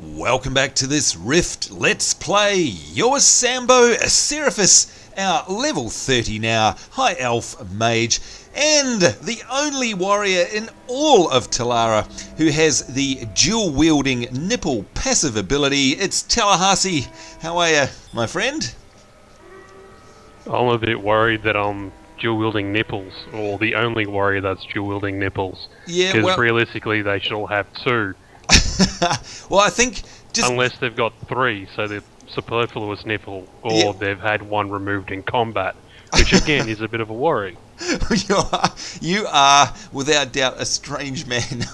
Welcome back to this Rift Let's Play. You're Sambo Seraphis, our level 30 now, High Elf Mage, and the only warrior in all of Talara who has the dual-wielding nipple passive ability. It's Tallahassee. How are you, my friend? I'm a bit worried that I'm dual-wielding nipples, or the only warrior that's dual-wielding nipples. Yeah, because realistically they should all have two. Well, I think just... Unless they've got three, so they're superfluous nipple, or they've had one removed in combat, which again is a bit of a worry. You are, without doubt, a strange man.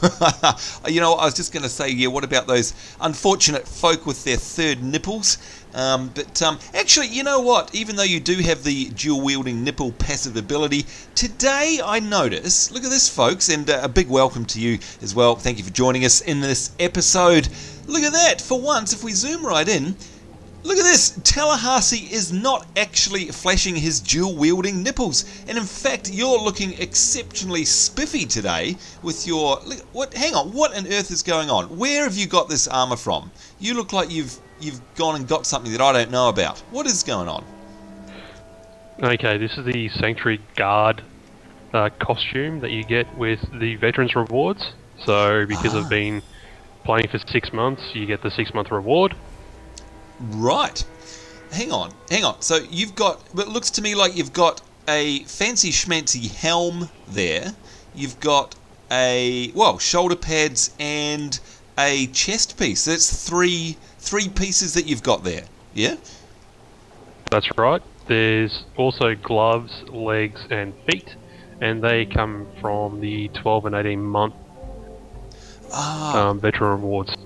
You know, I was just going to say, yeah, what about those unfortunate folk with their third nipples? Actually, you know what? Even though you do have the dual-wielding nipple passive ability, today I notice, look at this, folks, and a big welcome to you as well. Thank you for joining us in this episode. Look at that. For once, if we zoom right in, look at this. Tallahassee is not actually flashing his dual-wielding nipples. And in fact, you're looking exceptionally spiffy today with your... hang on, what on earth is going on? Where have you got this armor from? You look like you've gone and got something that I don't know about. What is going on? Okay, this is the Sanctuary Guard costume that you get with the Veterans Rewards. So, because I've been playing for 6 months, you get the 6-month reward. Right. Hang on. So you've got... It looks to me like you've got a fancy schmancy helm there. You've got a... well, shoulder pads and a chest piece. So that's three pieces that you've got there. Yeah? That's right. There's also gloves, legs and feet. And they come from the 12 and 18 month veteran rewards.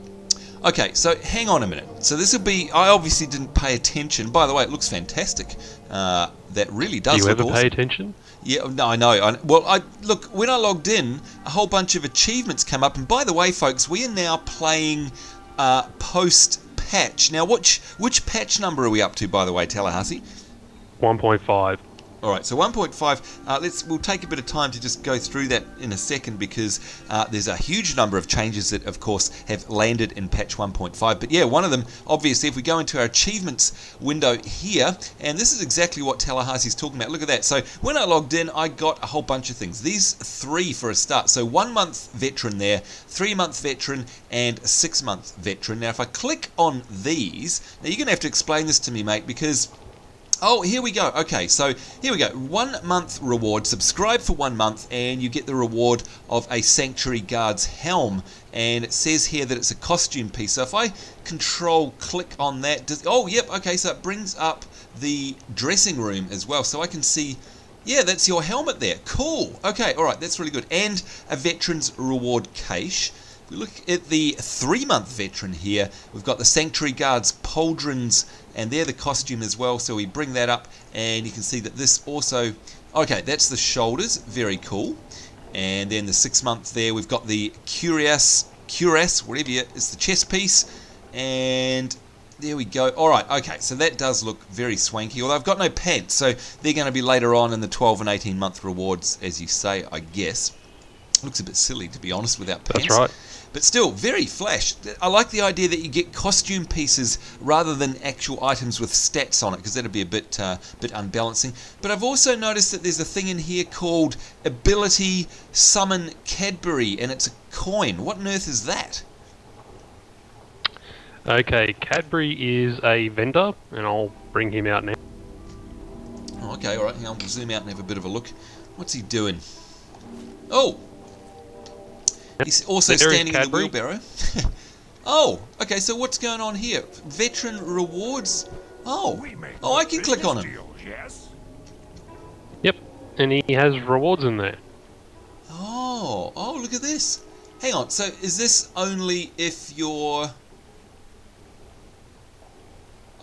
Okay, so hang on a minute. So this will be... I obviously didn't pay attention. By the way, it looks fantastic. That really does look awesome. Do you ever pay attention? Yeah, no, I know. Well, look, when I logged in, a whole bunch of achievements came up. And by the way, folks, we are now playing post-patch. Now, which patch number are we up to, by the way, Tallahassee? 1.5. Alright, so 1.5, we'll take a bit of time to just go through that in a second because there's a huge number of changes that, of course, have landed in patch 1.5. But yeah, one of them, obviously, if we go into our achievements window here, and this is exactly what Tallahassee's talking about. Look at that. So when I logged in, I got a whole bunch of things. These 3 for a start. So 1 month veteran there, 3 month veteran, and 6 month veteran. Now, if I click on these, now you're going to have to explain this to me, mate, because... oh, here we go. Okay, so here we go. 1 month reward. Subscribe for 1 month and you get the reward of a Sanctuary Guard's helm. And it says here that it's a costume piece. So if I click on that... oh, yep, okay, so it brings up the dressing room as well. So I can see... yeah, that's your helmet there. Cool. Okay, alright, that's really good. And a Veteran's Reward cache. We look at the 3 month veteran here. We've got the Sanctuary Guard's pauldrons, and they're the costume as well. So we bring that up, and you can see that this also... okay, that's the shoulders. Very cool. And then the 6 month there, we've got the cuirass, whatever it's the chest piece. And there we go. Alright, okay, so that does look very swanky. Although I've got no pants, so they're going to be later on in the 12 and 18 month rewards, as you say, I guess. Looks a bit silly, to be honest, without pants. That's right. But still, very flash. I like the idea that you get costume pieces rather than actual items with stats on it, because that'd be a bit unbalancing. But I've also noticed that there's a thing in here called Ability Summon Cadbury, and it's a coin. What on earth is that? Okay, Cadbury is a vendor, and I'll bring him out now. Oh, okay, alright, I'll zoom out and have a bit of a look. What's he doing? Oh! He's also standing in the wheelbarrow. Oh, okay, so what's going on here? Veteran rewards? Oh, I can click on him. Yep, and he has rewards in there. Oh, look at this. Hang on, so is this only if you're...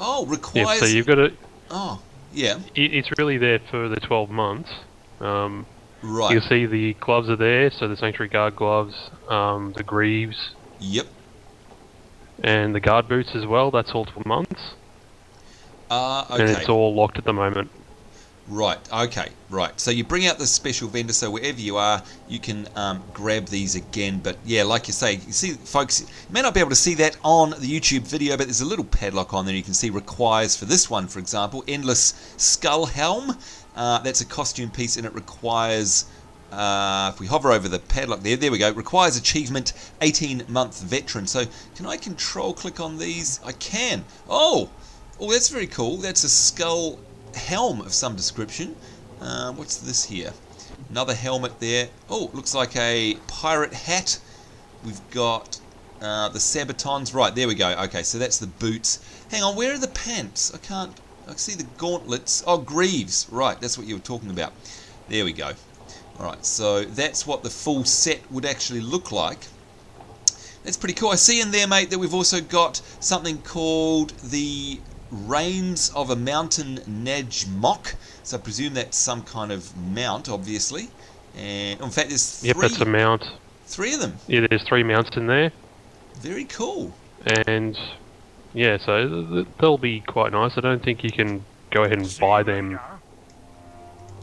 oh, requires... yep, so you've got to... oh, yeah. It's really there for the 12 months. Right. You can see the gloves are there, so the Sanctuary Guard gloves, the greaves. Yep. And the guard boots as well, that's all 12 months. Okay. And it's all locked at the moment. Right, okay, right. So you bring out this special vendor, so wherever you are, you can grab these again. But yeah, like you say, you see, folks, you may not be able to see that on the YouTube video, but there's a little padlock on there you can see requires, for this one, for example, Endless Skull Helm. That's a costume piece, and it requires, if we hover over the padlock there we go, requires achievement 18-month veteran. So can I control click on these? I can. Oh, that's very cool. That's a skull helm of some description. What's this here? Another helmet there. Oh, looks like a pirate hat. We've got the Sambonz. Right, there we go. Okay, so that's the boots. Hang on, where are the pants? I see the gauntlets. Oh, greaves. Right, that's what you were talking about. There we go. Alright, so that's what the full set would actually look like. That's pretty cool. I see in there, mate, that we've also got something called the Reins of a Mountain Najmok. So I presume that's some kind of mount, obviously. And in fact, there's three. Yep, that's a mount. 3 of them. Yeah, there's 3 mounts in there. Very cool. And yeah, so they'll be quite nice. I don't think you can go ahead and buy them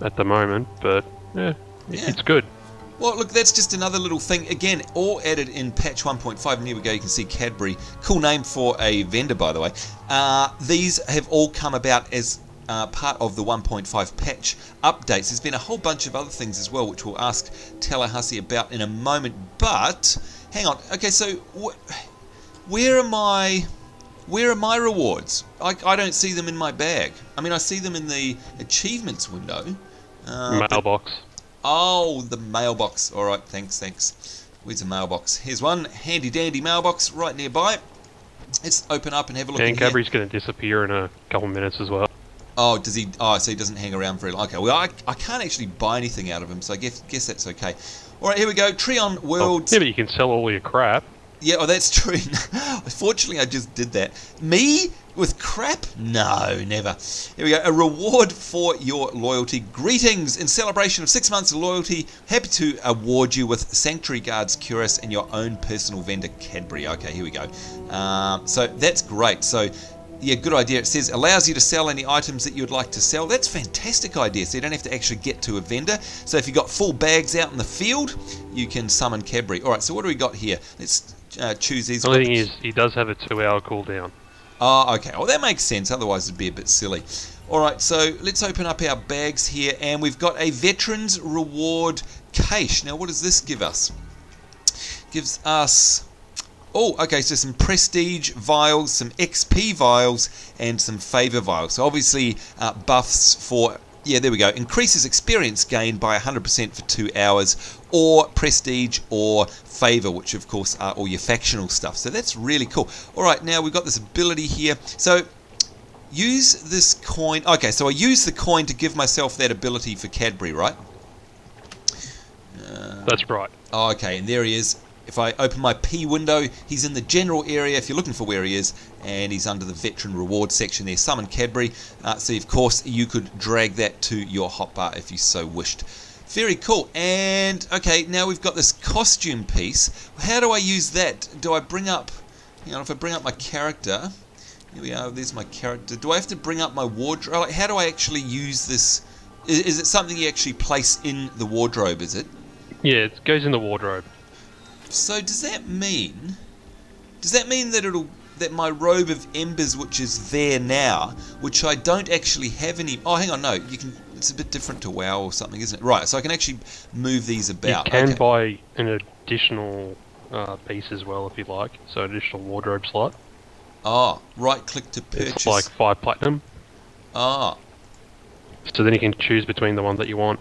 at the moment, but yeah. It's good. Well, look, that's just another little thing. Again, all added in patch 1.5. And here we go, you can see Cadbury. Cool name for a vendor, by the way. These have all come about as part of the 1.5 patch updates. There's been a whole bunch of other things as well, which we'll ask Tallahassee about in a moment. But, hang on. Okay, so where are my rewards? I don't see them in my bag. I mean, I see them in the achievements window. Mailbox. Oh, the mailbox. All right, thanks. Where's the mailbox? Here's one handy dandy mailbox right nearby. Let's open up and have a look. And Cadbury's going to disappear in a couple of minutes as well. Oh, does he? Oh, so he doesn't hang around very long. Okay, well, I can't actually buy anything out of him, so I guess that's okay. All right, here we go. Trion Worlds. Yeah, but you can sell all your crap. Yeah, oh, that's true. Fortunately, I just did that. Me? With crap? No, never. Here we go. A reward for your loyalty. Greetings. In celebration of 6 months of loyalty, happy to award you with Sanctuary Guards Cuirass and your own personal vendor, Cadbury. Okay, here we go. So that's great. So, yeah, good idea. It says, allows you to sell any items that you'd like to sell. That's a fantastic idea. So you don't have to actually get to a vendor. So if you've got full bags out in the field, you can summon Cadbury. All right, so what do we got here? Let's choose these. The only thing is, he does have a 2-hour cooldown. Oh, okay. Well, that makes sense. Otherwise, it'd be a bit silly. All right, so let's open up our bags here, and we've got a Veterans Reward Cache. Now, what does this give us? Gives us... Oh, okay, so some Prestige Vials, some XP Vials, and some Favor Vials. So, obviously, buffs for... Yeah, there we go. Increases experience gain by 100% for 2 hours, or Prestige or Favor, which of course are all your factional stuff. So that's really cool. Alright, now we've got this ability here. So, use this coin. Okay, so I use the coin to give myself that ability for Cadbury, right? That's right. Oh, okay, and there he is. If I open my P window, he's in the general area if you're looking for where he is, and he's under the veteran reward section there. Summon Cadbury. So of course you could drag that to your hotbar if you so wished. Very cool. And okay, now we've got this costume piece. How do I use that? Do I bring up, if I bring up my character, here we are, there's my character. Do I have to bring up my wardrobe? Like, how do I actually use this? Is it something you actually place in the wardrobe, is it? Yeah, it goes in the wardrobe. So does that mean that my robe of embers, which is there now, which I don't actually have any... Oh, hang on, no, you can. It's a bit different to WoW or something, isn't it? Right, so I can actually move these about. You can buy an additional piece as well if you like, so additional wardrobe slot. Oh, right-click to purchase. It's like 5 platinum. Ah. So then you can choose between the ones that you want.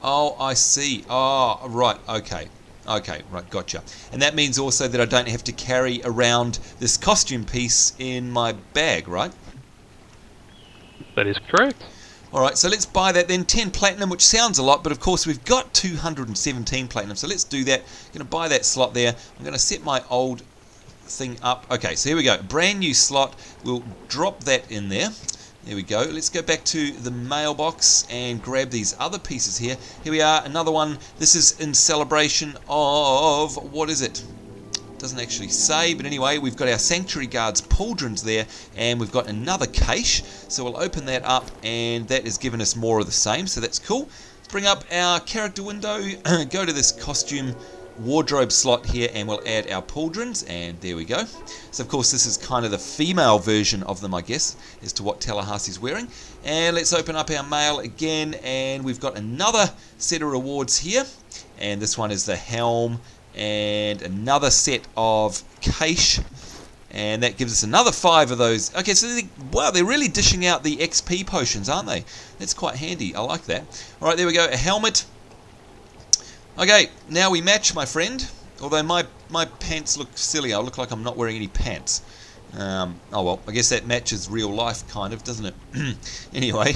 Oh, I see. Oh, right, okay. Okay, right, gotcha. And that means also that I don't have to carry around this costume piece in my bag, right? That is correct. Alright, so let's buy that then. 10 platinum, which sounds a lot, but of course we've got 217 platinum, so let's do that. I'm going to buy that slot there. I'm going to set my old thing up. Okay, so here we go. Brand new slot. We'll drop that in there. There we go. Let's go back to the mailbox and grab these other pieces here. Here we are, another one. This is in celebration of, what is it? Doesn't actually say, but anyway, we've got our Sanctuary Guards pauldrons there, and we've got another cache. So we'll open that up, and that has given us more of the same, so that's cool. Let's bring up our character window, go to this costume wardrobe slot here, and we'll add our pauldrons, and there we go. So of course this is kind of the female version of them, I guess, as to what Tallahassee's wearing. And let's open up our mail again, and we've got another set of rewards here, and this one is the helm and another set of cache, and that gives us another 5 of those. Okay, so wow, they're really dishing out the XP potions, aren't they? That's quite handy. I like that. All right, there we go. A helmet. Okay, now we match, my friend. Although my pants look silly. I look like I'm not wearing any pants. Oh well, I guess that matches real life, kind of, doesn't it? Anyway.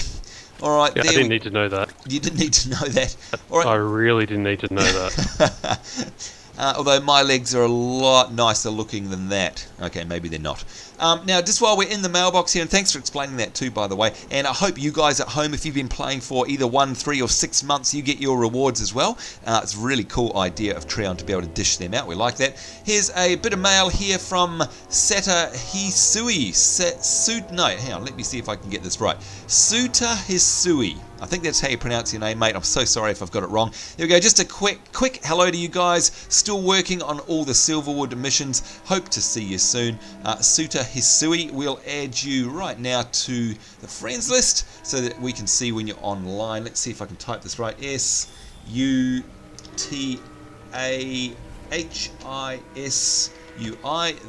All right. Yeah, I didn't need to know that. You didn't need to know that. All right. I really didn't need to know that. Although my legs are a lot nicer looking than that. Okay, maybe they're not. Now, just while we're in the mailbox here, and thanks for explaining that too, by the way, and I hope you guys at home, if you've been playing for either 1, 3 or 6 months, you get your rewards as well. It's a really cool idea of Trion to be able to dish them out. We like that. Here's a bit of mail here from Sata Hisui. No, hang on, let me see if I can get this right. Suta Hisui. I think that's how you pronounce your name, mate. I'm so sorry if I've got it wrong. There we go. Just a quick hello to you guys. Still working on all the Silverwood missions. Hope to see you soon. Suta Hisui, we'll add you right now to the friends list so that we can see when you're online. Let's see if I can type this right. S-U-T-A-H-I-S-U-I.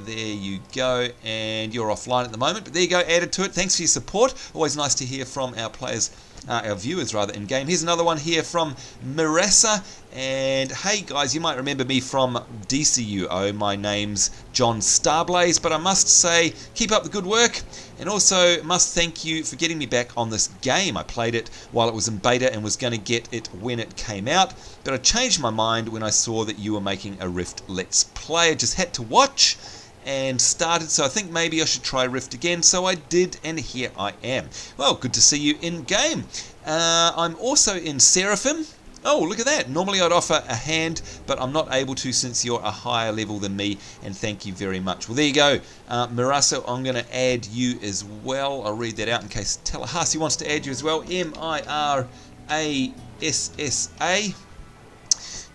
There you go, and you're offline at the moment, but there you go, added to it. Thanks for your support. Always nice to hear from our players, our viewers rather, in game. Here's another one here from Marissa, and hey guys, you might remember me from DCUO. My name's John Starblaze, but I must say, keep up the good work, and also must thank you for getting me back on this game. I played it while it was in beta and was going to get it when it came out, but I changed my mind when I saw that you were making a Rift Let's Play. I just had to watch and started, so I think maybe I should try Rift again, so I did, and here I am. Well, good to see you in game. I'm also in Seraphim. Oh, look at that. Normally I'd offer a hand, but I'm not able to since you're a higher level than me, and thank you very much. Well, there you go. Mirasso, I'm going to add you as well. I'll read that out in case Tallahassee wants to add you as well. M-I-R-A-S-S-A.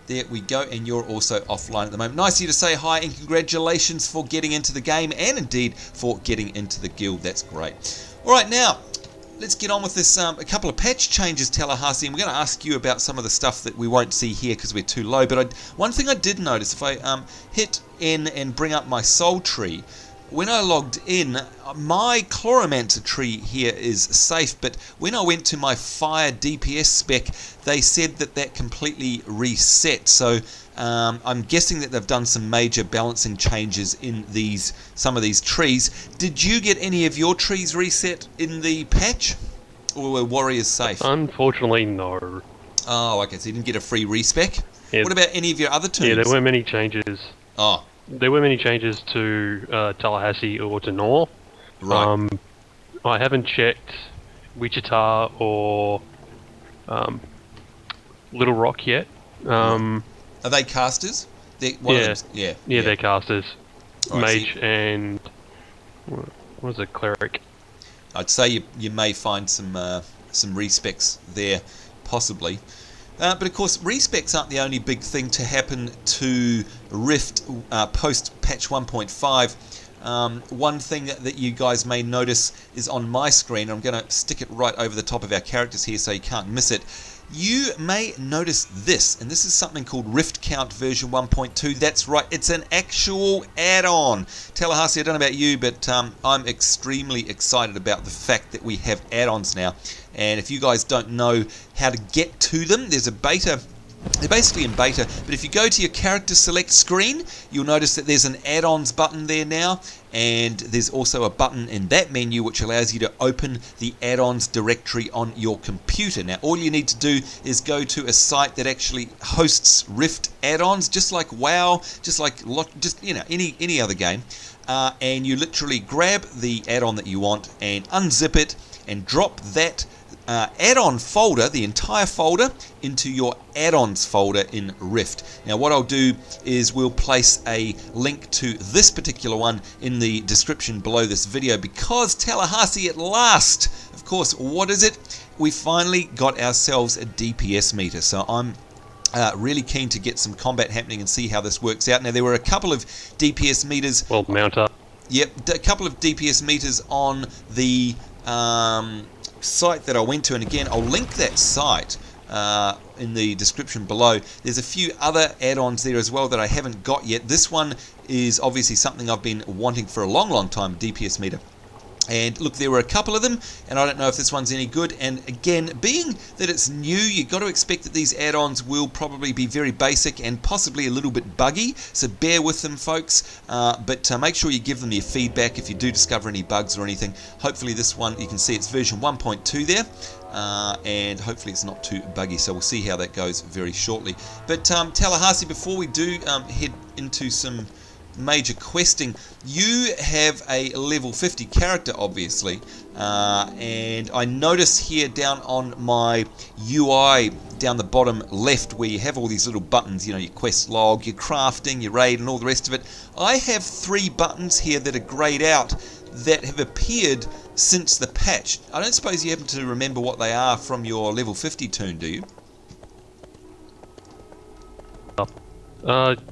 There we go, and you're also offline at the moment. Nice of you to say hi, and congratulations for getting into the game, and indeed for getting into the guild. That's great. All right, now let's get on with this. A couple of patch changes, Tallahassee, and we're going to ask you about some of the stuff that we won't see here because we're too low. But one thing I did notice, if I hit N and bring up my soul tree, when I logged in, my Chloromancer tree here is safe, but when I went to my fire DPS spec, they said that completely reset. So I'm guessing that they've done some major balancing changes in some of these trees. Did you get any of your trees reset in the patch, or were warriors safe? Unfortunately, no. Oh, okay, so you didn't get a free respec? Yeah. What about any of your other tombs? Yeah, there weren't many changes. Oh. There were many changes to Tallahassee or to Nor. Right. I haven't checked Wichita or Little Rock yet. Are they casters? Yeah, they're casters. Right, Mage and what was it, cleric? I'd say you may find some respecs there, possibly. But of course, respecs aren't the only big thing to happen to Rift post patch 1.5. One thing that you guys may notice is on my screen. I'm going to stick it right over the top of our characters here so you can't miss it. You may notice this, and this is something called Rift Count version 1.2. That's right, it's an actual add-on. Tallahassee, I don't know about you, but I'm extremely excited about the fact that we have add-ons now. And if you guys don't know how to get to them, there's a beta. They're basically in beta, but if you go to your character select screen, you'll notice that there's an add-ons button there now, and there's also a button in that menu which allows you to open the add-ons directory on your computer. Now, all you need to do is go to a site that actually hosts Rift add-ons, just like WoW, just any other game, and you literally grab the add-on that you want and unzip it and drop that add-on folder, the entire folder, into your add-ons folder in Rift. Now what I'll do is we'll place a link to this particular one in the description below this video, because Tallahassee at last, of course, what is it? We finally got ourselves a DPS meter. So I'm really keen to get some combat happening and see how this works out. Now there were a couple of DPS meters. Well, mount up. Yep, a couple of DPS meters on the site that I went to, and again I'll link that site in the description below. There's a few other add-ons there as well that I haven't got yet. This one is obviously something I've been wanting for a long time, DPS meter. And look, there were a couple of them, and I don't know if this one's any good. And again, being that it's new, you've got to expect that these add-ons will probably be very basic and possibly a little bit buggy, so bear with them, folks. But make sure you give them your feedback if you do discover any bugs or anything. Hopefully this one, you can see it's version 1.2 there, and hopefully it's not too buggy, so we'll see how that goes very shortly. But Tallahassee, before we do head into some major questing, you have a level 50 character, obviously, and I notice here down on my UI down the bottom left where you have all these little buttons, you know, your quest log, your crafting, your raid, and all the rest of it. I have 3 buttons here that are grayed out that have appeared since the patch. I don't suppose you happen to remember what they are from your level 50 toon, do you?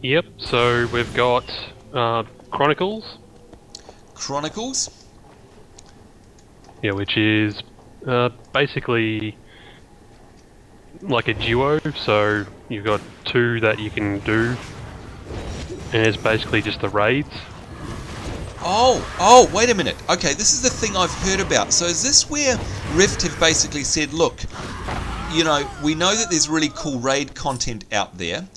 Yep, so we've got Chronicles. Chronicles? Yeah, which is basically like a duo, so you've got 2 that you can do, and it's basically just the raids. Oh, wait a minute. Okay, this is the thing I've heard about. So is this where Rift have basically said, look, you know, we know that there's really cool raid content out there,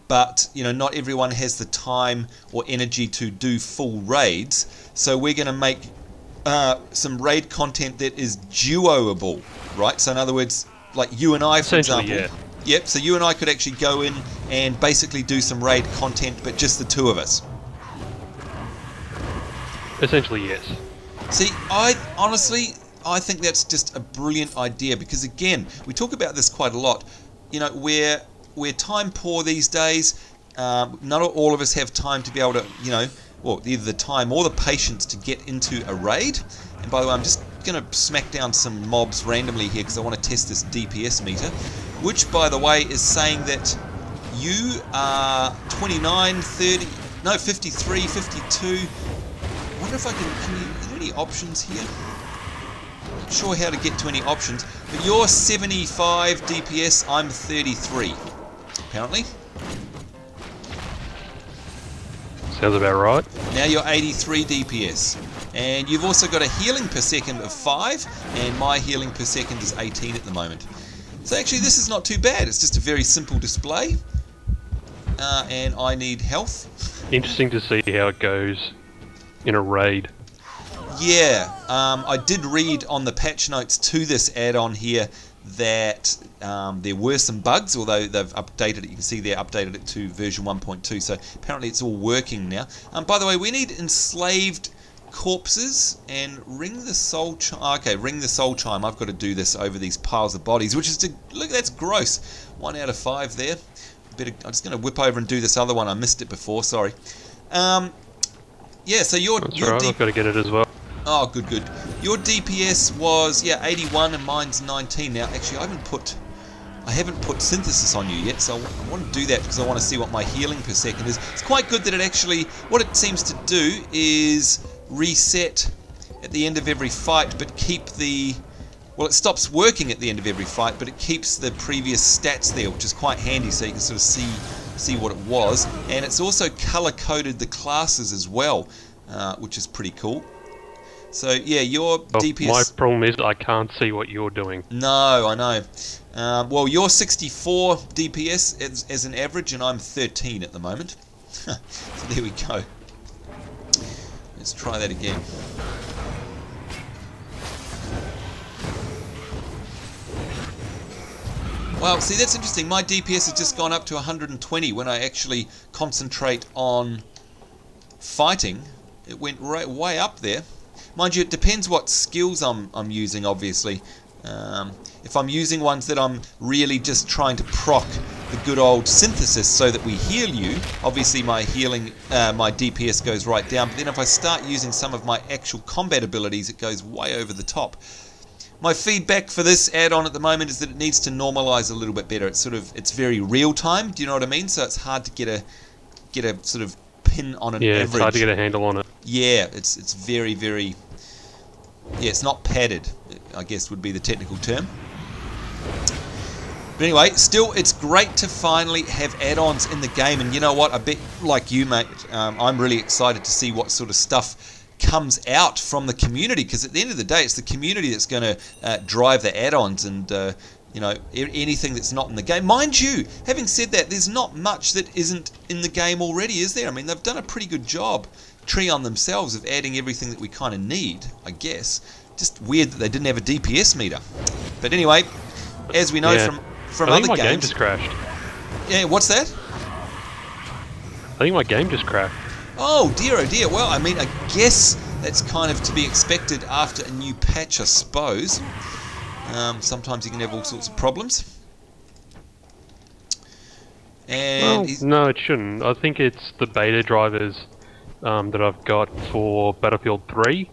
but you know, not everyone has the time or energy to do full raids, so we're going to make some raid content that is duoable, right? So in other words, like you and I, for example. Yeah. Yep, so you and I could actually go in and basically do some raid content, but just the 2 of us. Essentially, yes. See, I honestly think that's just a brilliant idea, because again, we talk about this quite a lot. You know, we're time poor these days. Not all of us have time to be able to, you know, well, either the time or the patience to get into a raid. And by the way, I'm just going to smack down some mobs randomly here because I want to test this DPS meter, which, by the way, is saying that you are 29, 30, no, 53, 52. I wonder if I are there any options here? Not sure how to get to any options, but you're 75 DPS, I'm 33, apparently. Sounds about right. Now you're 83 DPS. And you've also got a healing per second of 5, and my healing per second is 18 at the moment. So actually this is not too bad, it's just a very simple display. And I need health. Interesting to see how it goes in a raid. Yeah, I did read on the patch notes to this add-on here that there were some bugs, although they've updated it. You can see they updated it to version 1.2, so apparently it's all working now. By the way, we need Enslaved Corpses and Ring the Soul Chime. Okay, Ring the Soul Chime. I've got to do this over these piles of bodies, which is look, that's gross. 1 out of 5 there. I'm just going to whip over and do this other one. I missed it before, sorry. Yeah, so your That's right, I've got to get it as well. Oh, good. Your DPS was 81 and mine's 19 now. Actually, I haven't put synthesis on you yet, so I want to do that because I want to see what my healing per second is. It's quite good that it actually, what it seems to do is reset at the end of every fight, but keep the, well, it stops working at the end of every fight, but it keeps the previous stats there, which is quite handy, so you can sort of see what it was. And it's also color-coded the classes as well, which is pretty cool. So yeah, your DPS... My problem is I can't see what you're doing. No, I know. Well, you're 64 DPS as an average, and I'm 13 at the moment. So there we go. Let's try that again. Well, see, that's interesting. My DPS has just gone up to 120 when I actually concentrate on fighting. It went way up there. Mind you, it depends what skills I'm using, obviously. If I'm using ones that I'm really just trying to proc the good old synthesis so that we heal you, obviously my healing, my DPS goes right down, but then if I start using some of my actual combat abilities, it goes way over the top. My feedback for this add-on at the moment is that it needs to normalize a little bit better. It's very real time, do you know what I mean? So it's hard to get a sort of pin on an average. Yeah, it's hard to get a handle on it. Yeah, it's very, very... Yeah, it's not padded, I guess would be the technical term. But anyway, still, it's great to finally have add-ons in the game. And you know what? I bet, like you, mate, I'm really excited to see what sort of stuff comes out from the community. Because at the end of the day, it's the community that's going to drive the add-ons and, you know, anything that's not in the game. Mind you, having said that, there's not much that isn't in the game already, is there? I mean, they've done a pretty good job, Trion themselves, of adding everything that we kind of need, I guess. Just weird that they didn't have a DPS meter. But anyway, as we know from I think other my game games... just crashed. Yeah, what's that? I think my game just crashed. Oh dear, oh dear. Well, I mean, I guess that's kind of to be expected after a new patch, I suppose. Sometimes you can have all sorts of problems. And Well, no, it shouldn't. I think it's the beta drivers that I've got for Battlefield 3.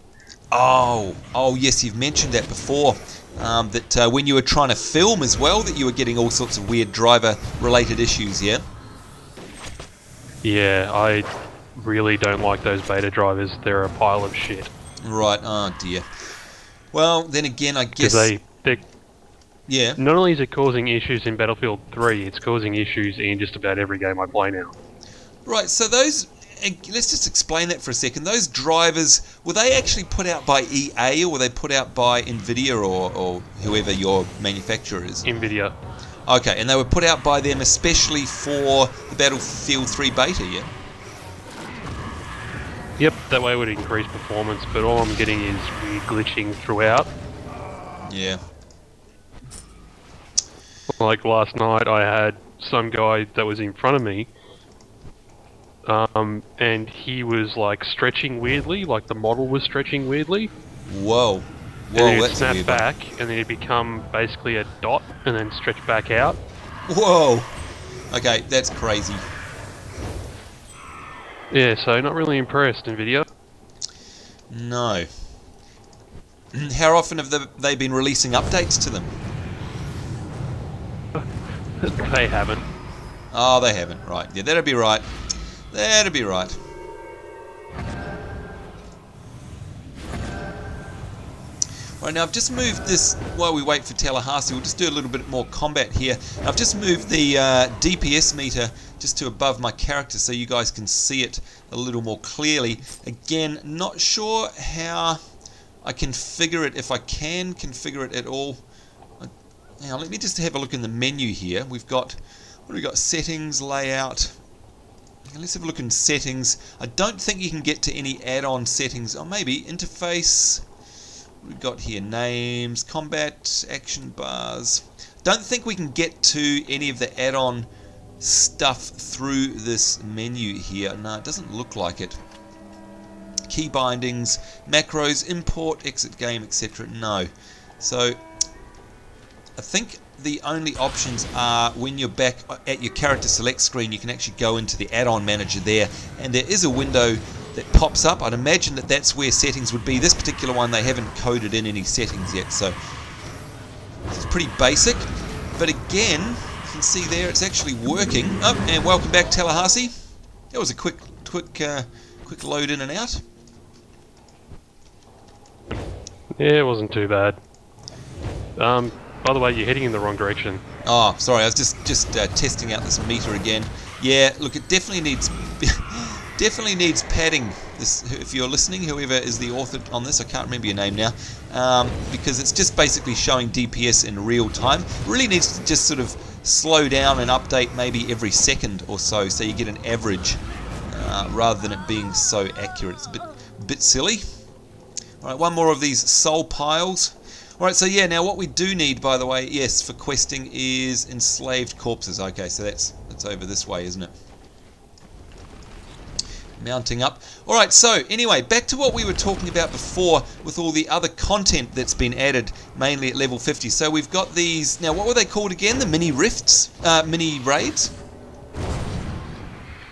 Oh yes, you've mentioned that before. That when you were trying to film as well, that you were getting all sorts of weird driver-related issues, yeah? Yeah, I really don't like those beta drivers. They're a pile of shit. Right, oh dear. Well, then again, I guess... Yeah. Not only is it causing issues in Battlefield 3, it's causing issues in just about every game I play now. Right, so those... Let's just explain that for a second. Those drivers, were they actually put out by EA, or were they put out by NVIDIA or whoever your manufacturer is? NVIDIA. Okay, and they were put out by them especially for the Battlefield 3 beta, yeah? Yep, that way it would increase performance, but all I'm getting is weird glitching throughout. Yeah. Like last night, I had some guy that was in front of me, and he was like stretching weirdly, like the model was stretching weirdly. Whoa. Whoa, and then that's snap weird. back, and then it'd become basically a dot, and then stretch back out. Whoa. Okay, that's crazy. Yeah, so not really impressed, NVIDIA. No. How often have they been releasing updates to them? They haven't. Oh, they haven't. Right. Yeah, that'll be right. That'll be right. Right, now I've just moved this, while we wait for Tallahassee, we'll just do a little bit more combat here. I've just moved the DPS meter just to above my character so you guys can see it a little more clearly. Again, not sure how I configure it, if I can configure it at all. Now let me just have a look in the menu here. We've got, what do we got? Settings, layout. Let's have a look in settings. I don't think you can get to any add-on settings. Oh, maybe interface. What we've got here, names, combat, action bars. Don't think we can get to any of the add-on stuff through this menu here. No, it doesn't look like it. Key bindings, macros, import, exit game, etc. No. So I think the only options are when you're back at your character select screen, you can actually go into the add-on manager there, and there is a window that pops up. I'd imagine that that's where settings would be. This particular one, they haven't coded in any settings yet, so it's pretty basic. But again, you can see there it's actually working. Oh, and welcome back, Tallahassee. That was a quick load in and out. Yeah, it wasn't too bad. By the way, you're heading in the wrong direction. Oh, sorry, I was just testing out this meter again. Yeah, look, it definitely needs definitely needs padding. This, if you're listening, whoever is the author on this, I can't remember your name now, because it's just basically showing DPS in real time. Really needs to just sort of slow down and update maybe every second or so you get an average, rather than it being so accurate. It's a bit silly. All right, one more of these soul piles. Alright, so yeah, now what we do need, by the way, yes, for questing is Enslaved Corpses. Okay, so that's over this way, isn't it? mounting up. Alright, so anyway, back to what we were talking about before with all the other content that's been added, mainly at level 50. So we've got these, now what were they called again? The mini rifts? Mini raids?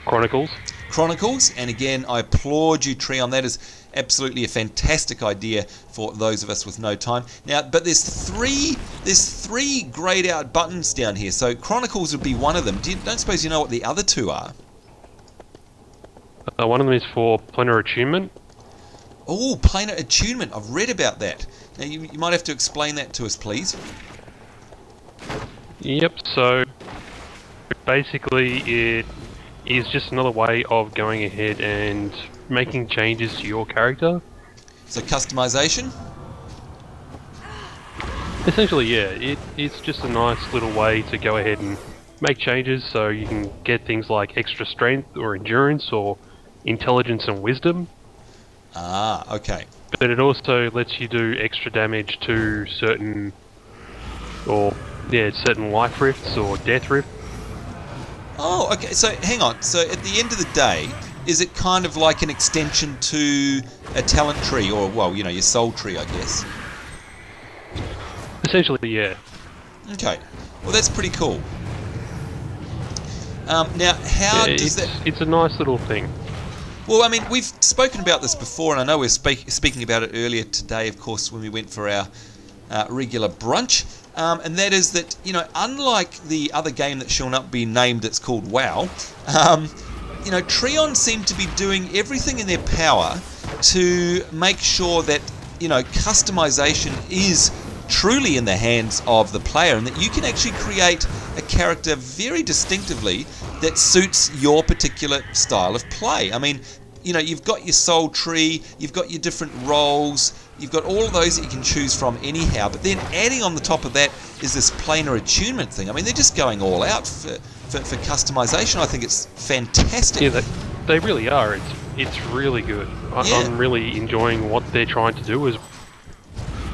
Chronicles, and again, I applaud you, Trion. That is absolutely a fantastic idea for those of us with no time. Now, but there's three grayed out buttons down here. So Chronicles would be one of them. Don't suppose you know what the other two are? One of them is for planar attunement. Oh, planar attunement. I've read about that. Now, you might have to explain that to us, please. Yep, so basically it is just another way of going ahead and making changes to your character. So customization? Essentially, yeah. It's just a nice little way to go ahead and make changes so you can get things like extra strength or endurance or intelligence and wisdom. Ah, okay. But it also lets you do extra damage to certain life rifts or death rifts. Oh, okay. So hang on. So at the end of the day, is it kind of like an extension to a talent tree, or well, you know, your soul tree, I guess? Essentially, yeah. Okay. Well, that's pretty cool. Now, how does that? It's a nice little thing. Well, I mean, we've spoken about this before, and I know we're speaking about it earlier today, of course, when we went for our regular brunch. And that is that, you know, unlike the other game that shall not be named that's called WoW, you know, Trion seem to be doing everything in their power to make sure that, you know, customization is truly in the hands of the player, and that you can actually create a character very distinctively that suits your particular style of play. I mean, you know, you've got your soul tree, you've got your different roles, you've got all of those that you can choose from anyhow, but then adding on the top of that is this planar attunement thing. I mean, they're just going all out for customization. I think it's fantastic. Yeah, they really are. It's really good. I'm really enjoying what they're trying to do.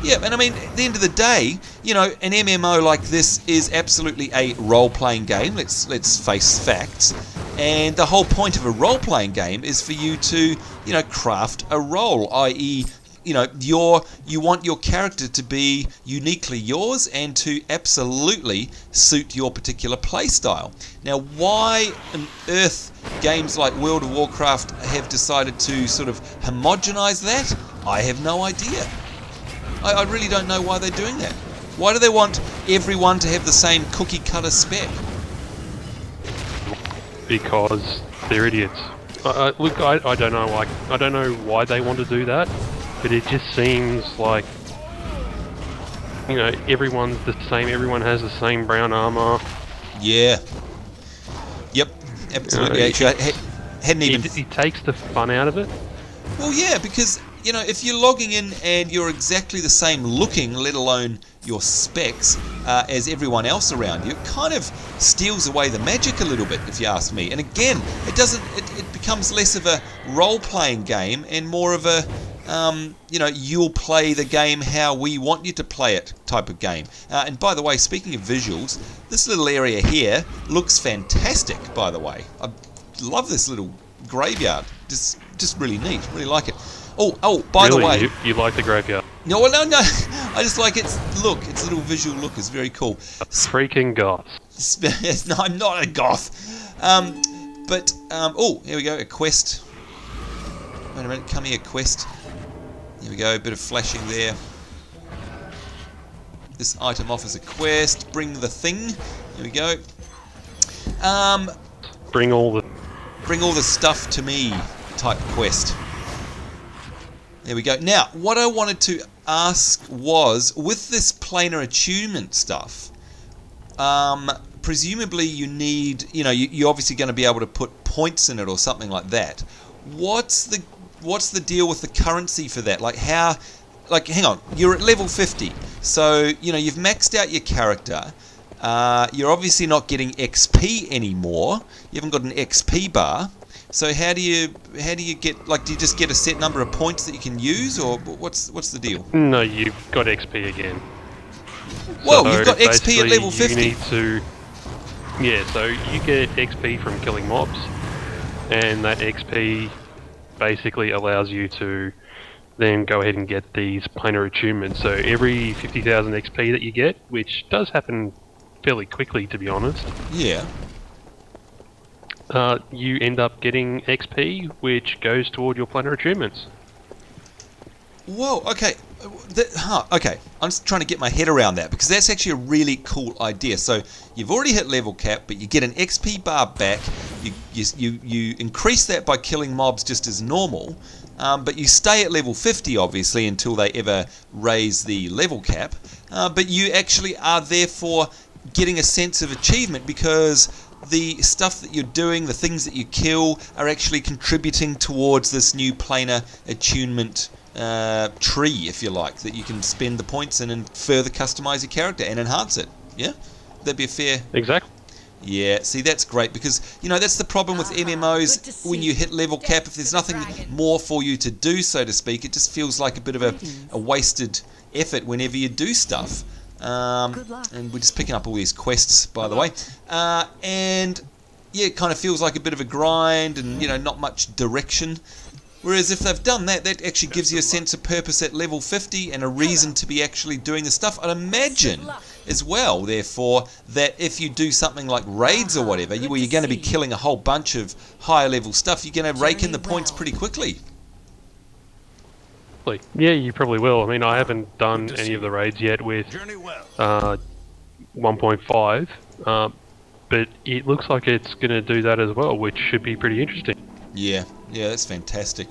Yeah, and I mean, at the end of the day, you know, an MMO like this is absolutely a role-playing game. Let's face facts. And the whole point of a role-playing game is for you to, you know, craft a role, i.e., you know, you want your character to be uniquely yours and to absolutely suit your particular play style. Now, why on earth games like World of Warcraft have decided to sort of homogenize that, I have no idea. I really don't know why they're doing that. Why do they want everyone to have the same cookie-cutter spec? Because they're idiots. Look, I don't know. Like, I don't know why they want to do that, but it just seems like, you know, everyone's the same. Everyone has the same brown armor. Yeah. Yep. Absolutely. Actually, I hadn't even. It takes the fun out of it. Well, yeah, because, you know, if you're logging in and you're exactly the same looking, let alone your specs, as everyone else around you, it kind of steals away the magic a little bit, if you ask me. And again, it becomes less of a role-playing game and more of a, you know, you'll play the game how we want you to play it type of game. And by the way, speaking of visuals, this little area here looks fantastic, by the way. I love this little graveyard. Just really neat. Really like it. Oh, by the way, you like the graveyard? No, I just like its look. Its little visual look is very cool. Freaking goth. No, I'm not a goth. Oh, here we go. A quest. Wait a minute. Come here, quest. Here we go. A bit of flashing there. This item offers a quest. Bring the thing. Here we go. Bring all the stuff to me. Type quest. There we go. Now, what I wanted to ask was, with this planar attunement stuff, presumably you need, you know, you're obviously going to be able to put points in it or something like that. What's the deal with the currency for that? Like how, like, hang on, you're at level 50, so, you know, you've maxed out your character. You're obviously not getting XP anymore. You haven't got an XP bar. So how do you get, like, do you just get a set number of points that you can use, or what's the deal? No, you've got XP again. Whoa, so you've got XP at level 50. You need to, yeah, so you get XP from killing mobs, and that XP basically allows you to then go ahead and get these planar achievements. So every 50,000 XP that you get, which does happen fairly quickly to be honest, Yeah. you end up getting XP which goes toward your planar achievements. Whoa, okay. Okay, I'm just trying to get my head around that because that's actually a really cool idea. So you've already hit level cap, but you get an XP bar back. You increase that by killing mobs just as normal, but you stay at level 50 obviously until they ever raise the level cap. But you actually are therefore getting a sense of achievement because the stuff that you're doing, the things that you kill, are actually contributing towards this new planar attunement tree, if you like, that you can spend the points in and further customize your character and enhance it. Yeah? That'd be a fair... Exactly. Yeah, see, that's great because, you know, that's the problem with MMOs. When you hit level cap, if there's nothing more for you to do, so to speak, it just feels like a bit of a wasted effort whenever you do stuff. And we're just picking up all these quests, by the way. And, yeah, it kind of feels like a bit of a grind and, you know, not much direction. Whereas if they've done that, that actually gives you a sense of purpose at level 50 and a reason to be actually doing the stuff. I'd imagine as well, therefore, that if you do something like raids or whatever, where you're going to be killing a whole bunch of higher level stuff, you're going to rake in the points pretty quickly. Yeah, you probably will. I mean, I haven't done any of the raids yet with 1.5, but it looks like it's going to do that as well, which should be pretty interesting. Yeah, that's fantastic.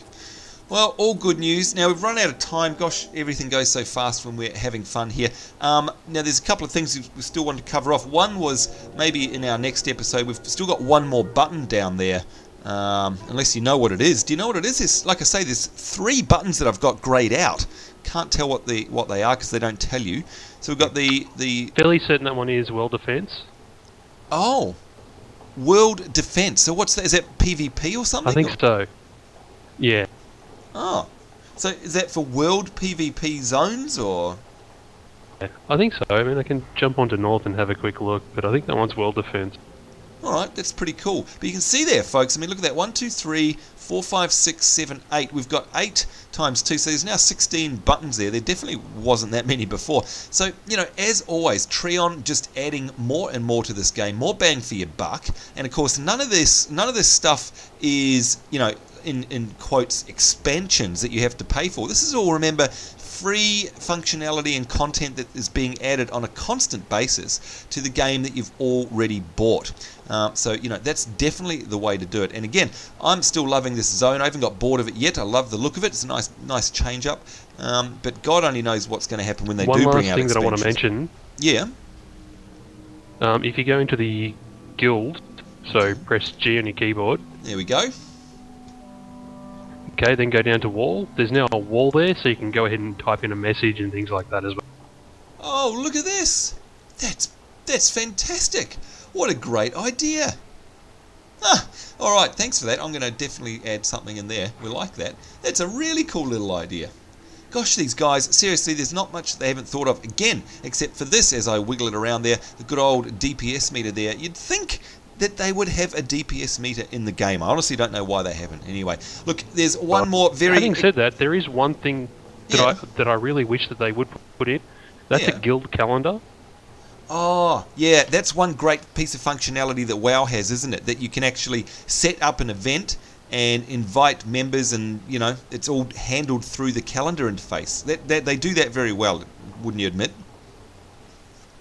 Well, all good news. Now, we've run out of time. Gosh, everything goes so fast when we're having fun here. Now, there's a couple of things we still want to cover off. One was maybe in our next episode, we've still got one more button down there. Unless you know what it is. Do you know what it is? There's, like I say, there's 3 buttons that I've got grayed out. Can't tell what they are because they don't tell you. So we've got the... Fairly certain that one is World Defense. Oh. World Defense. So what's that? Is that PvP or something? I think so. Yeah. Oh. So is that for world PvP zones or? Yeah, I think so. I mean, I can jump onto North and have a quick look, but I think that one's World Defense. Alright, that's pretty cool. But you can see there, folks, I mean, look at that. 1, 2, 3, 4, 5, 6, 7, 8. We've got 8 times 2, so there's now 16 buttons there. There definitely wasn't that many before. So, you know, as always, Trion just adding more and more to this game, more bang for your buck. And of course, none of this stuff is, you know, in quotes, expansions that you have to pay for. This is all, remember, free functionality and content that is being added on a constant basis to the game that you've already bought. So, you know, that's definitely the way to do it. And again, I'm still loving this zone. I haven't got bored of it yet. I love the look of it. It's a nice change up. But God only knows what's going to happen when they do bring out expansions. One last thing that I want to mention. Yeah. If you go into the guild, so press G on your keyboard. There we go. Okay, then go down to wall. There's now a wall there, so you can go ahead and type in a message and things like that as well. Oh, look at this! That's fantastic! What a great idea! Ah, alright, thanks for that. I'm going to definitely add something in there. We like that. That's a really cool little idea. Gosh, these guys, seriously, there's not much they haven't thought of, again, except for this as I wiggle it around there, the good old DPS meter there. You'd think that they would have a DPS meter in the game. I honestly don't know why they haven't. Anyway, look, there's one more very... Having said that, there is one thing that I really wish that they would put in. That's a guild calendar. Oh, yeah, that's one great piece of functionality that WoW has, isn't it? That you can actually set up an event and invite members and, you know, it's all handled through the calendar interface. They do that very well, wouldn't you admit?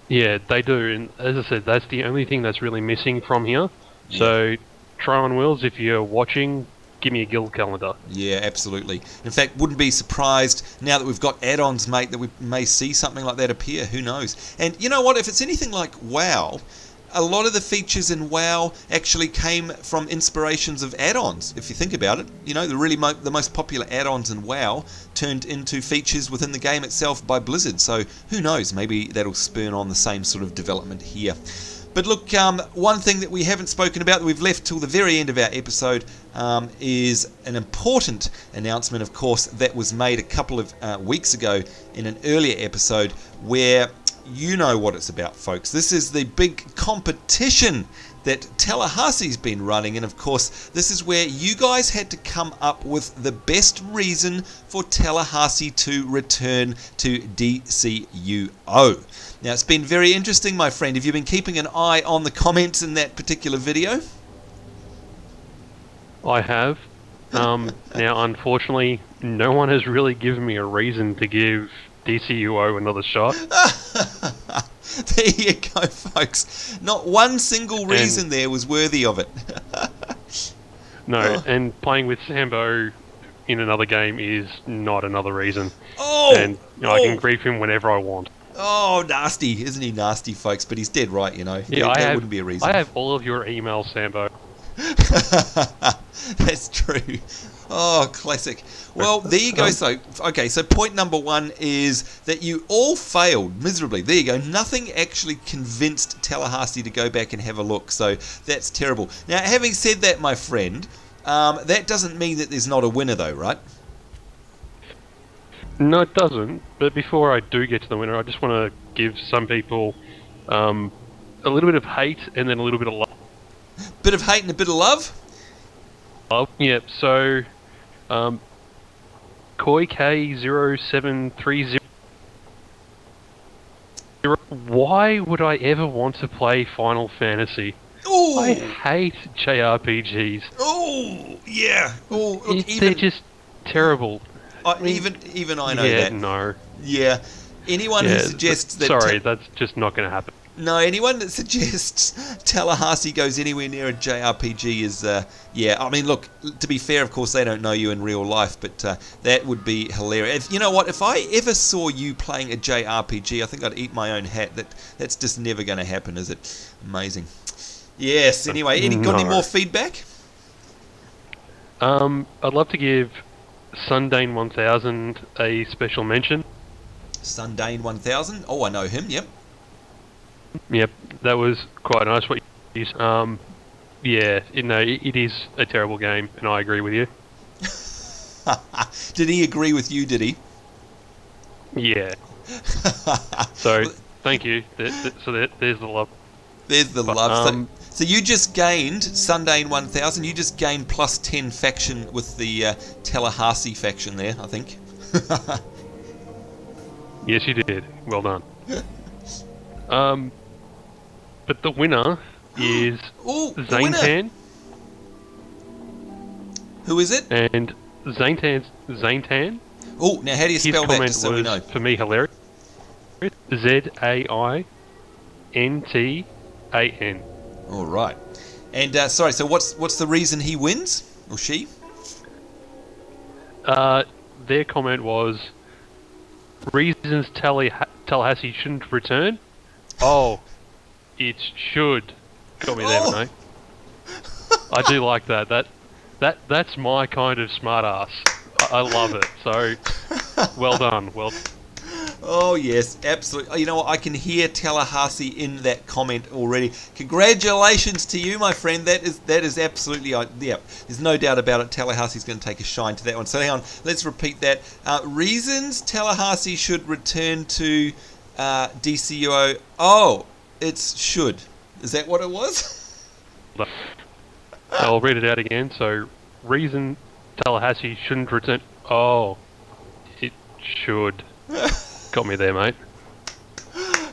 Yeah, they do, and as I said, that's the only thing that's really missing from here. Yeah. So, Trion Wheels, if you're watching, give me a guild calendar. Yeah, absolutely. In fact, wouldn't be surprised, now that we've got add-ons, mate, that we may see something like that appear. Who knows? And you know what? If it's anything like WoW, a lot of the features in WoW actually came from inspirations of add-ons, if you think about it. You know, the most popular add-ons in WoW turned into features within the game itself by Blizzard. So who knows, maybe that'll spurn on the same sort of development here. But look, one thing that we haven't spoken about, that we've left till the very end of our episode, is an important announcement, of course, that was made a couple of weeks ago in an earlier episode, where you know what it's about, folks. This is the big competition that Tallahassee's been running, and of course this is where you guys had to come up with the best reason for Tallahassee to return to DCUO. Now, it's been very interesting, my friend. Have you been keeping an eye on the comments in that particular video? I have. Now, unfortunately, no one has really given me a reason to give DCUO another shot. There you go, folks. Not one single reason there was worthy of it. No, and playing with Sambo in another game is not another reason. Oh! And I can grief him whenever I want. Oh, nasty. Isn't he nasty, folks? But he's dead right, you know. Yeah, that wouldn't be a reason. I have all of your emails, Sambo. That's true. Oh, classic. Well, there you go. So, okay, so point number one is that you all failed miserably. There you go. Nothing actually convinced Tallahassee to go back and have a look. So that's terrible. Now, having said that, my friend, that doesn't mean that there's not a winner, though, right? No, it doesn't. But before I do get to the winner, I just want to give some people a little bit of hate and then a little bit of love. Bit of hate and a bit of love? Yep, so Koi K0730. Why would I ever want to play Final Fantasy? Ooh. I hate JRPGs. Oh, yeah. Oh, look, they're just terrible. Even I know that. No. Yeah. Anyone who suggests that... Sorry, that's just not going to happen. No, anyone that suggests Tallahassee goes anywhere near a JRPG is... yeah, I mean, look, to be fair, of course, they don't know you in real life, but that would be hilarious. You know what? If I ever saw you playing a JRPG, I think I'd eat my own hat. That's just never going to happen, is it? Amazing. Yes, anyway, got any more feedback? I'd love to give Sundane 1000 a special mention. Sundane 1000? Oh, I know him, yep. Yep, that was quite nice what you said. Yeah, it is a terrible game, and I agree with you. Did he agree with you, did he? Yeah. So, thank you. There's the love. There's the love. So you just gained, Sundane 1000, you just gained plus 10 faction with the Tallahassee faction there, I think. Yes, you did. Well done. But the winner is Zaintan. Who is it? And Zaintan. Oh, now how do you spell that, just so we know? For me, hilarious. Zaintan. All right. And sorry, so what's the reason he wins or she? Their comment was reasons Tallahassee shouldn't return. Oh, it should. Got me there, mate. I do like that. That's my kind of smart ass. I love it. So, well done. Oh yes, absolutely. You know what? I can hear Tallahassee in that comment already. Congratulations to you, my friend. That is absolutely, yeah. There's no doubt about it. Tallahassee's going to take a shine to that one. So hang on, let's repeat that. Reasons Tallahassee should return to DCUO. Oh, it's should. Is that what it was? I'll read it out again. So, reason Tallahassee shouldn't return. Oh, it should. Got me there, mate.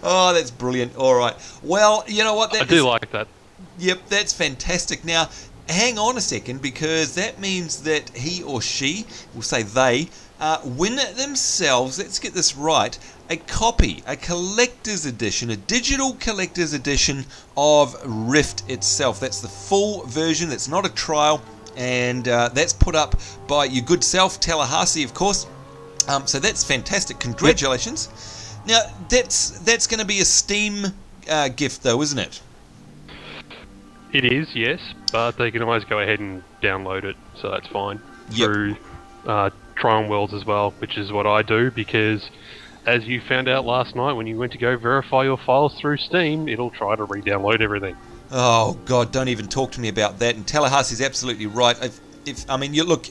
Oh, that's brilliant. All right. Well, you know what? I do like that. Yep, that's fantastic. Now, hang on a second, because that means that he or she, we'll say they, win themselves, let's get this right, a copy, a collector's edition, a digital collector's edition of Rift itself. That's the full version. It's not a trial, and that's put up by your good self, Tallahassee, of course. So that's fantastic. Congratulations. Yep. Now, that's going to be a Steam gift, though, isn't it? It is, yes, but they can always go ahead and download it, so that's fine. Yep. Through Trion Worlds as well, which is what I do, because as you found out last night, when you went to go verify your files through Steam, it'll try to re-download everything. Oh, God, don't even talk to me about that. And Tallahassee's absolutely right. I mean, you'll have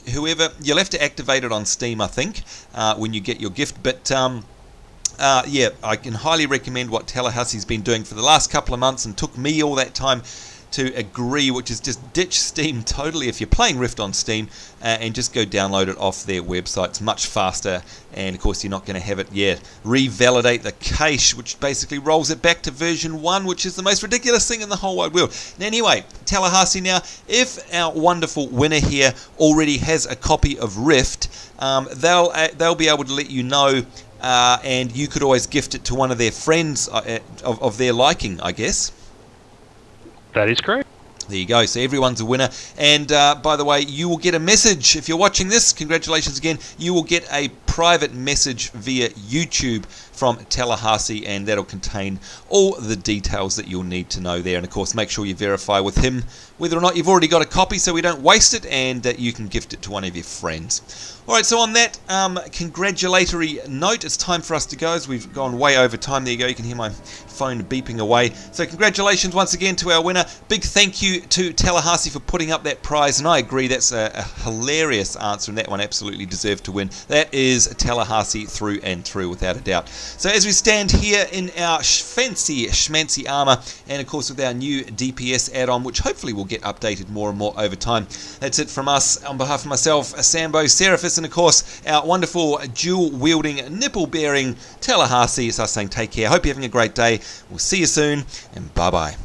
to activate it on Steam, I think, when you get your gift. But yeah, I can highly recommend what Tallahassee's been doing for the last couple of months, and took me all that time to agree, which is just ditch Steam totally if you're playing Rift on Steam, and just go download it off their website. It's much faster, and of course you're not going to have it revalidate the cache, which basically rolls it back to version 1, which is the most ridiculous thing in the whole wide world. And anyway, Tallahassee, now if our wonderful winner here already has a copy of Rift, they'll be able to let you know, and you could always gift it to one of their friends of their liking, I guess. That is correct. There you go. So everyone's a winner. And by the way, you will get a message. If you're watching this, congratulations again. You will get a private message via YouTube from Tallahassee, and that'll contain all the details that you'll need to know there. And of course, make sure you verify with him whether or not you've already got a copy so we don't waste it, and that you can gift it to one of your friends. Alright, so on that congratulatory note, it's time for us to go, as we've gone way over time. There you go, you can hear my phone beeping away. So congratulations once again to our winner. Big thank you to Tallahassee for putting up that prize, and I agree that's a hilarious answer, and that one absolutely deserved to win. That is Tallahassee through and through, without a doubt. So as we stand here in our fancy schmancy armor, and of course with our new DPS add-on, which hopefully will get updated more and more over time, that's it from us. On behalf of myself, Sambonz, Seraphis, and of course our wonderful dual-wielding, nipple-bearing Tallahassee, it's us saying take care. Hope you're having a great day. We'll see you soon, and bye-bye.